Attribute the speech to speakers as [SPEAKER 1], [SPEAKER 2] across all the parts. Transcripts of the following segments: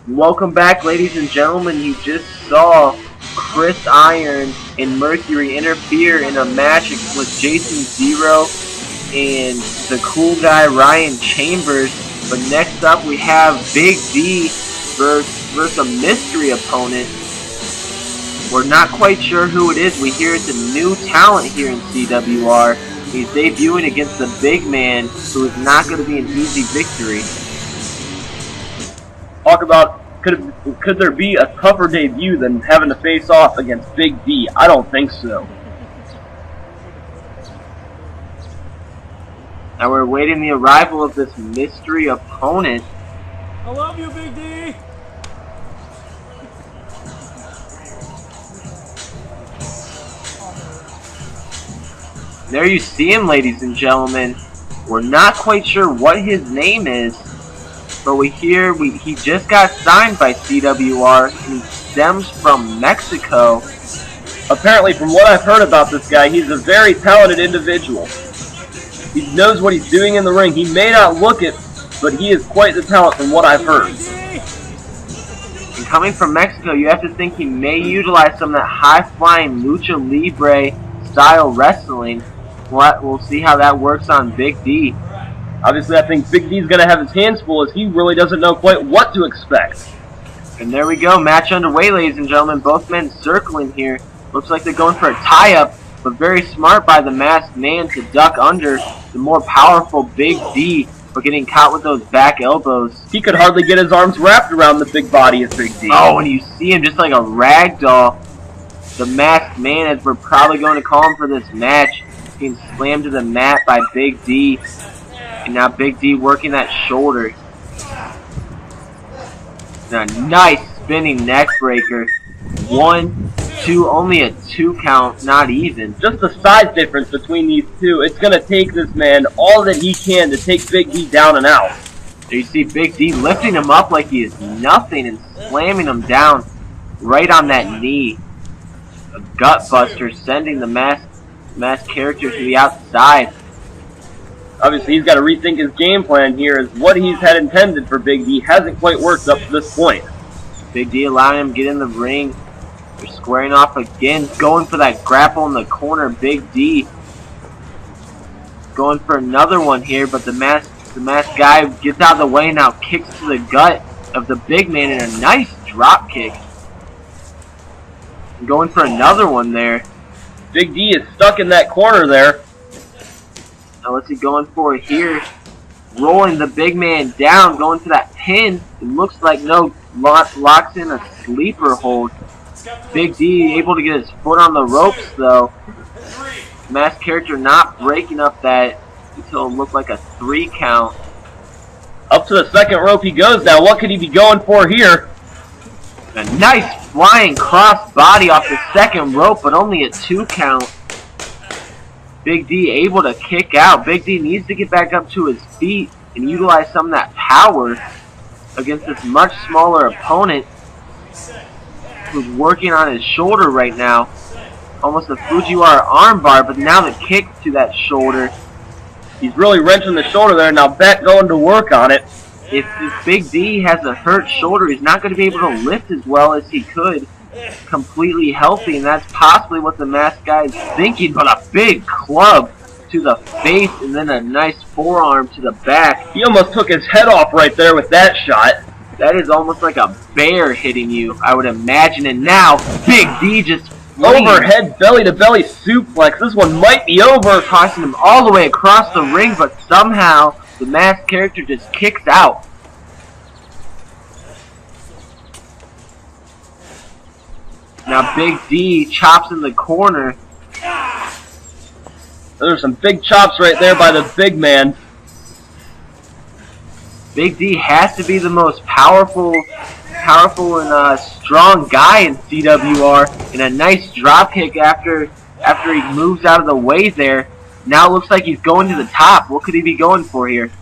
[SPEAKER 1] Welcome back, ladies and gentlemen. You just saw Chris Iron and Mercury interfere in a match with Jason Zero and the cool guy Ryan Chambers. But next up we have Big D versus a mystery opponent. We're not quite sure who it is. We hear it's a new talent here in CWR. He's debuting against the big man, who is not going to be an easy victory.
[SPEAKER 2] Talk about could there be a tougher debut than having to face off against Big D? I don't think so.
[SPEAKER 1] Now we're awaiting the arrival of this mystery opponent.
[SPEAKER 3] I love you, Big D!
[SPEAKER 1] There you see him, ladies and gentlemen. We're not quite sure what his name is, but he just got signed by CWR, and he stems from Mexico.
[SPEAKER 2] Apparently, from what I've heard about this guy, he's a very talented individual. He knows what he's doing in the ring. He may not look it, but he is quite the talent from what I've heard.
[SPEAKER 1] And coming from Mexico, you have to think he may utilize some of that high-flying lucha libre style wrestling. We'll see how that works on Big D.
[SPEAKER 2] Obviously, I think Big D's going to have his hands full, as he really doesn't know quite what to expect.
[SPEAKER 1] And there we go, match underway, ladies and gentlemen. Both men circling here. Looks like they're going for a tie-up, but very smart by the masked man to duck under the more powerful Big D, but getting caught with those back elbows.
[SPEAKER 2] He could hardly get his arms wrapped around the big body of Big D.
[SPEAKER 1] Oh, and you see him just like a rag doll. The masked man, as we're probably going to call him for this match, being slammed to the mat by Big D. And now Big D working that shoulder. And a nice spinning neck breaker. 1, 2, only a 2 count, not even.
[SPEAKER 2] Just the size difference between these two. It's going to take this man all that he can to take Big D down and out.
[SPEAKER 1] There you see Big D lifting him up like he is nothing and slamming him down right on that knee. A gut buster, sending the masked character to the outside.
[SPEAKER 2] Obviously, he's got to rethink his game plan here, as what he's had intended for Big D hasn't quite worked up to this point.
[SPEAKER 1] Big D allowing him to get in the ring. They're squaring off again, going for that grapple in the corner. Big D going for another one here, but the masked guy gets out of the way, now kicks to the gut of the big man in a nice drop kick. And going for another one there.
[SPEAKER 2] Big D is stuck in that corner there.
[SPEAKER 1] Now what's he going for here? Rolling the big man down, going for that pin. It looks like no, locks in a sleeper hold. Big D able to get his foot on the ropes though. Masked character not breaking up that until it looked like a 3 count.
[SPEAKER 2] Up to the second rope he goes now. What could he be going for here?
[SPEAKER 1] A nice flying cross body off the second rope, but only a 2 count. Big D able to kick out. Big D needs to get back up to his feet and utilize some of that power against this much smaller opponent who's working on his shoulder right now. Almost a Fujiwara armbar, but now the kick to that shoulder.
[SPEAKER 2] He's really wrenching the shoulder there. Now Beck going to work on it.
[SPEAKER 1] If Big D has a hurt shoulder, he's not going to be able to lift as well as he could. Completely healthy, and that's possibly what the masked guy is thinking, but a big club to the face and then a nice forearm to the back.
[SPEAKER 2] He almost took his head off right there with that shot.
[SPEAKER 1] That is almost like a bear hitting you, I would imagine. And now Big D just
[SPEAKER 2] overhead belly to belly suplex. This one might be over.
[SPEAKER 1] Tossing him all the way across the ring, but somehow the masked character just kicks out. Now Big D chops in the corner.
[SPEAKER 2] There's some big chops right there by the big man.
[SPEAKER 1] Big D has to be the most powerful and strong guy in CWR. And a nice drop kick after he moves out of the way there. Now it looks like he's going to the top. What could he be going for here?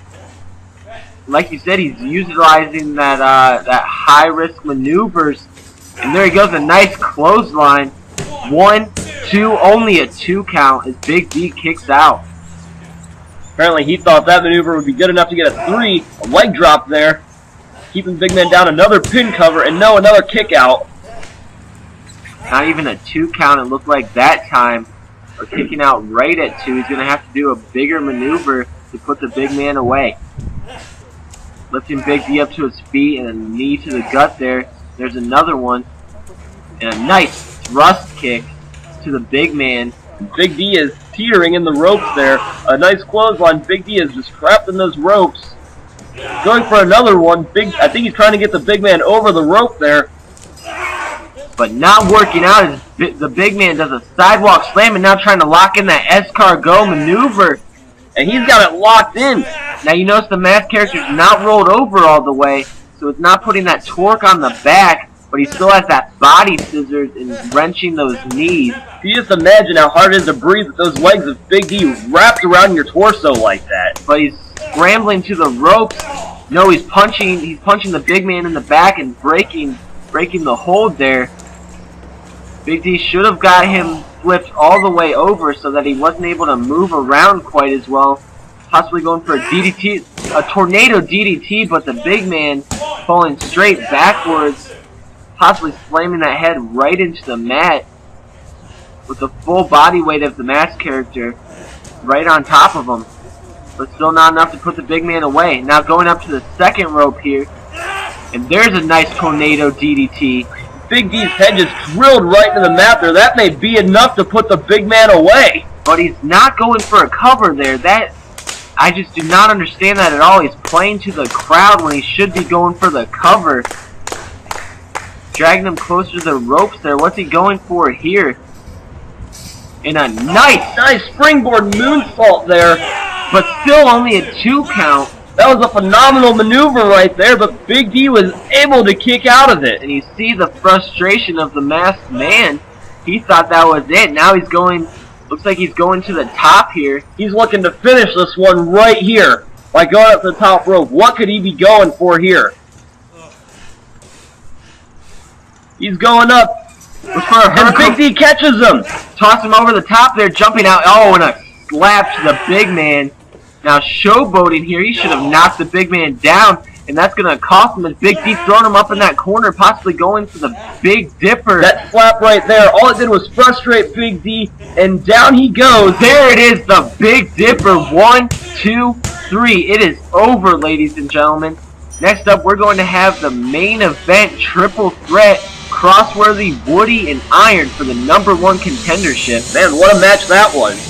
[SPEAKER 1] Like you said, he's utilizing that high-risk maneuvers. And there he goes, a nice clothesline. 1, 2, only a 2 count as Big D kicks out.
[SPEAKER 2] Apparently he thought that maneuver would be good enough to get a 3, a leg drop there. keeping Big Man down. Another pin cover, and no, another kick out.
[SPEAKER 1] Not even a 2 count, it looked like that time. Or kicking out right at 2. He's going to have to do a bigger maneuver to put the big man away. Lifting Big D up to his feet and a knee to the gut there. There's another one. And a nice thrust kick to the big man.
[SPEAKER 2] Big D is teetering in the ropes there. A nice clothesline. Big D is just trapped in those ropes. Going for another one. I think he's trying to get the big man over the rope there.
[SPEAKER 1] But not working out as the big man does a sidewalk slam and now trying to lock in that escargot maneuver.
[SPEAKER 2] And he's got it locked in.
[SPEAKER 1] Now you notice the masked character's not rolled over all the way, so it's not putting that torque on the back, but he still has that body scissors and wrenching those knees.
[SPEAKER 2] You just imagine how hard it is to breathe with those legs of Big D wrapped around your torso like that.
[SPEAKER 1] But he's scrambling to the ropes. No, he's punching the big man in the back and breaking the hold there. Big D should have got him flipped all the way over so that he wasn't able to move around quite as well. Possibly going for a DDT, a tornado DDT, but the big man falling straight backwards, possibly slamming that head right into the mat with the full body weight of the masked character right on top of him. But still not enough to put the big man away. Now going up to the second rope here, and there's a nice tornado DDT.
[SPEAKER 2] Big D's head just drilled right into the mat there. That may be enough to put the big man away.
[SPEAKER 1] But he's not going for a cover there. I just do not understand that at all. He's playing to the crowd when he should be going for the cover. Dragging him closer to the ropes there. What's he going for here? And a nice
[SPEAKER 2] springboard moonsault there.
[SPEAKER 1] But still only a 2 count.
[SPEAKER 2] That was a phenomenal maneuver right there, but Big D was able to kick out of it.
[SPEAKER 1] And you see the frustration of the masked man. He thought that was it. Now he's going, looks like he's going to the top here.
[SPEAKER 2] He's looking to finish this one right here by going up to the top rope. What could he be going for here? He's going up. And Big D catches him.
[SPEAKER 1] Toss him over the top there, jumping out. Oh, and a slap to the big man. Now showboating here, he should have knocked the big man down, and that's going to cost him as Big D throwing him up in that corner, possibly going for the Big Dipper.
[SPEAKER 2] That slap right there, all it did was frustrate Big D, and down he goes.
[SPEAKER 1] There it is, the Big Dipper. 1, 2, 3. It is over, ladies and gentlemen. Next up, we're going to have the main event triple threat, Crossworthy, Woody, and Iron for the #1 contendership.
[SPEAKER 2] Man, what a match that was.